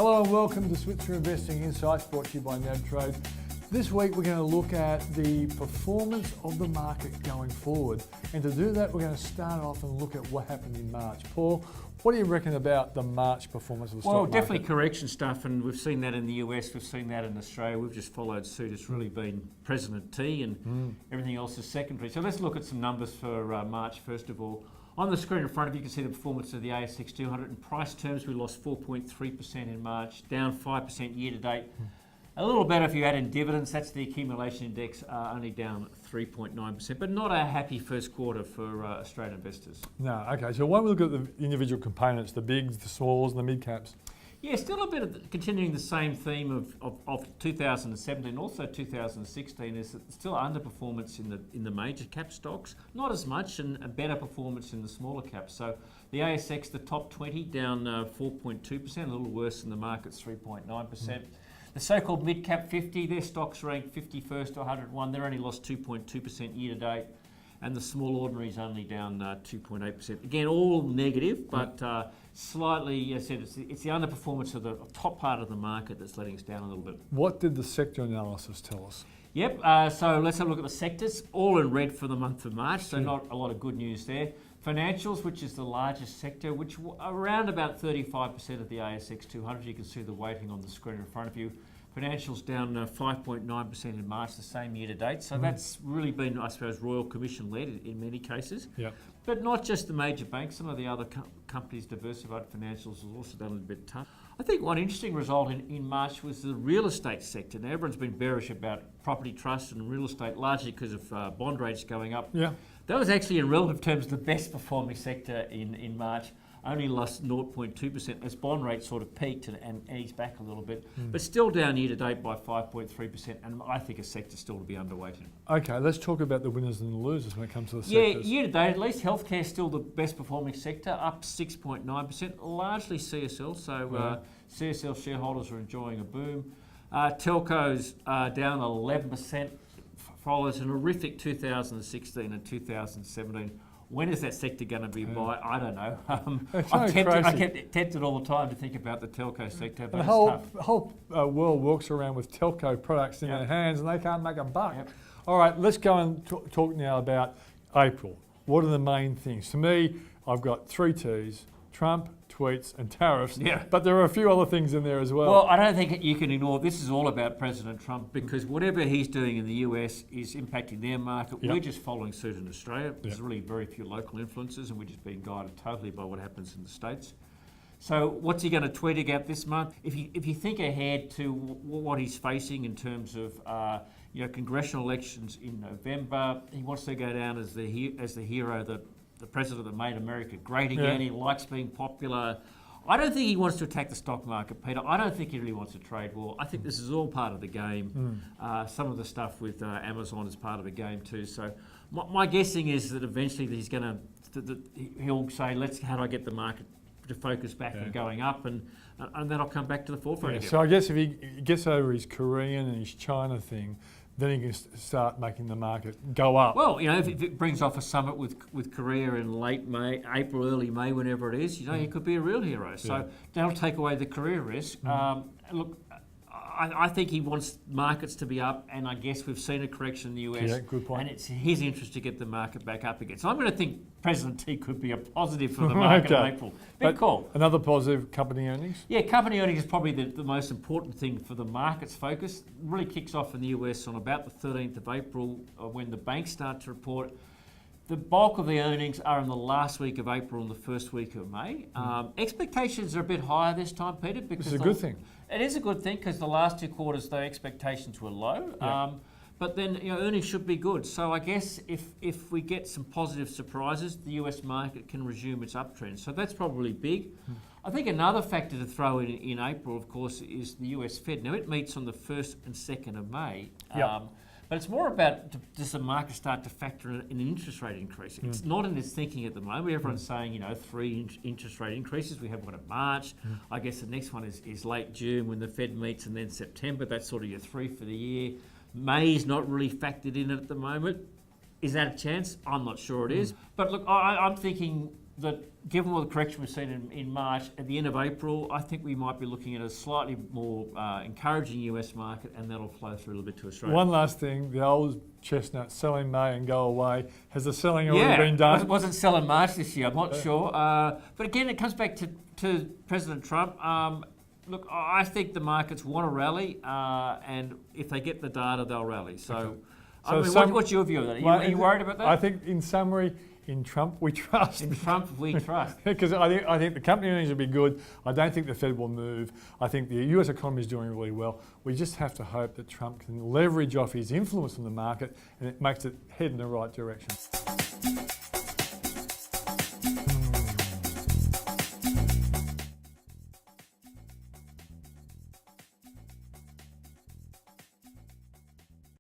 Hello and welcome to Switzer Investing Insights, brought to you by NABTrade. This week we're going to look at the performance of the market going forward, and to do that we're going to start off and look at what happened in March. Paul, what do you reckon about the March performance of the stock market? Well, definitely correction stuff, and we've seen that in the US, we've seen that in Australia, we've just followed suit. It's really been President T and everything else is secondary. So let's look at some numbers for March first of all. On the screen in front of you, you can see the performance of the ASX 200. In price terms, we lost 4.3% in March, down 5% year to date. A little better if you add in dividends. That's the accumulation index, only down 3.9%, but not a happy first quarter for Australian investors. No, okay. So why don't we look at the individual components, the bigs, the smalls, and the mid caps? Yeah, still a bit of continuing the same theme of 2017, also 2016, is still underperformance in the major cap stocks, not as much, and a better performance in the smaller caps. So the ASX, the top 20, down 4.2%, a little worse than the market's 3.9%. The so-called mid-cap 50, their stocks ranked 51st to 101. They're only lost 2.2% year to date. And the small ordinaries only down 2.8%. Again, all negative, but slightly, as I said, it's the underperformance of the top part of the market that's letting us down a little bit. What did the sector analysis tell us? Yep, so let's have a look at the sectors. All in red for the month of March, so not a lot of good news there. Financials, which is the largest sector, which around about 35% of the ASX 200. You can see the weighting on the screen in front of you. Financials down 5.9% in March, the same year to date. So that's really been, I suppose, Royal Commission led in many cases. Yep. But not just the major banks. Some of the other companies, diversified financials, has also done a little bit tough. I think one interesting result in March was the real estate sector. Now, everyone's been bearish about property trusts and real estate, largely because of bond rates going up. Yeah. That was actually, in relative terms, the best performing sector in March. Only lost 0.2% as bond rates sort of peaked and eased back a little bit, but still down year to date by 5.3%, and I think a sector still to be underweighted. Okay, let's talk about the winners and the losers when it comes to the sectors. Yeah, year to date at least, healthcare is still the best performing sector, up 6.9%, largely CSL, so CSL shareholders are enjoying a boom. Telcos down 11%, follows an horrific 2016 and 2017. When is that sector going to be buy? I don't know. I kept tempted all the time to think about the telco sector, but the whole world walks around with telco products in their hands and they can't make a buck. Yep. All right, let's go and talk now about April. What are the main things? To me, I've got 3 T's: Trump, tweets and tariffs, but there are a few other things in there as well. Well, I don't think you can ignore, this is all about President Trump, because whatever he's doing in the US is impacting their market. We're just following suit in Australia. There's really very few local influences and we're just being guided totally by what happens in the States. So what's he going to tweet about this month? If you think ahead to what he's facing in terms of congressional elections in November, he wants to go down as the hero that the president that made America great again. He likes being popular. I don't think he wants to attack the stock market, Peter. I don't think he really wants a trade war. I think this is all part of the game. Some of the stuff with Amazon is part of the game too. So my guessing is that eventually he'll say, how do I get the market to focus back and going up, and then I'll come back to the forefront again. So I guess if he gets over his Korean and his China thing, then he can start making the market go up. Well, if it brings off a summit with Korea in late May, April, early May, whenever it is, he could be a real hero. So that'll take away the Korea risk. Look, I think he wants markets to be up, and I guess we've seen a correction in the US. Yeah, good point. And it's his interest to get the market back up again. So I'm going to think President T could be a positive for the market in April. Big call. Another positive, company earnings? Yeah, company earnings is probably the most important thing for the market's focus. It really kicks off in the US on about the 13th of April when the banks start to report. The bulk of the earnings are in the last week of April and the first week of May. Expectations are a bit higher this time, Peter. Because it's a good thing. It is a good thing because the last 2 quarters, the expectations were low. But then earnings should be good. So I guess if we get some positive surprises, the US market can resume its uptrend. So that's probably big. I think another factor to throw in April, of course, is the US Fed. Now, it meets on the 1st and 2nd of May. But it's more about, does the market start to factor in an interest rate increase? It's not in its thinking at the moment. Everyone's saying, 3 interest rate increases. We have one at March. I guess the next one is late June when the Fed meets, and then September. That's sort of your 3 for the year. May's not really factored in at the moment. Is that a chance? I'm not sure it is. But look, I'm thinking that given all the correction we've seen in March, at the end of April, I think we might be looking at a slightly more encouraging US market, and that'll flow through a little bit to Australia. One last thing, the old chestnut, sell in May and go away. Has the selling already been done? It wasn't selling March this year, I'm not sure. But again, it comes back to President Trump. Look, I think the markets want to rally, and if they get the data, they'll rally. So, what's your view of that? Are you worried about that? I think, in summary, in Trump we trust. In Trump we trust. Because I think the company earnings will be good. I don't think the Fed will move. I think the US economy is doing really well. We just have to hope that Trump can leverage off his influence on the market and it makes it head in the right direction.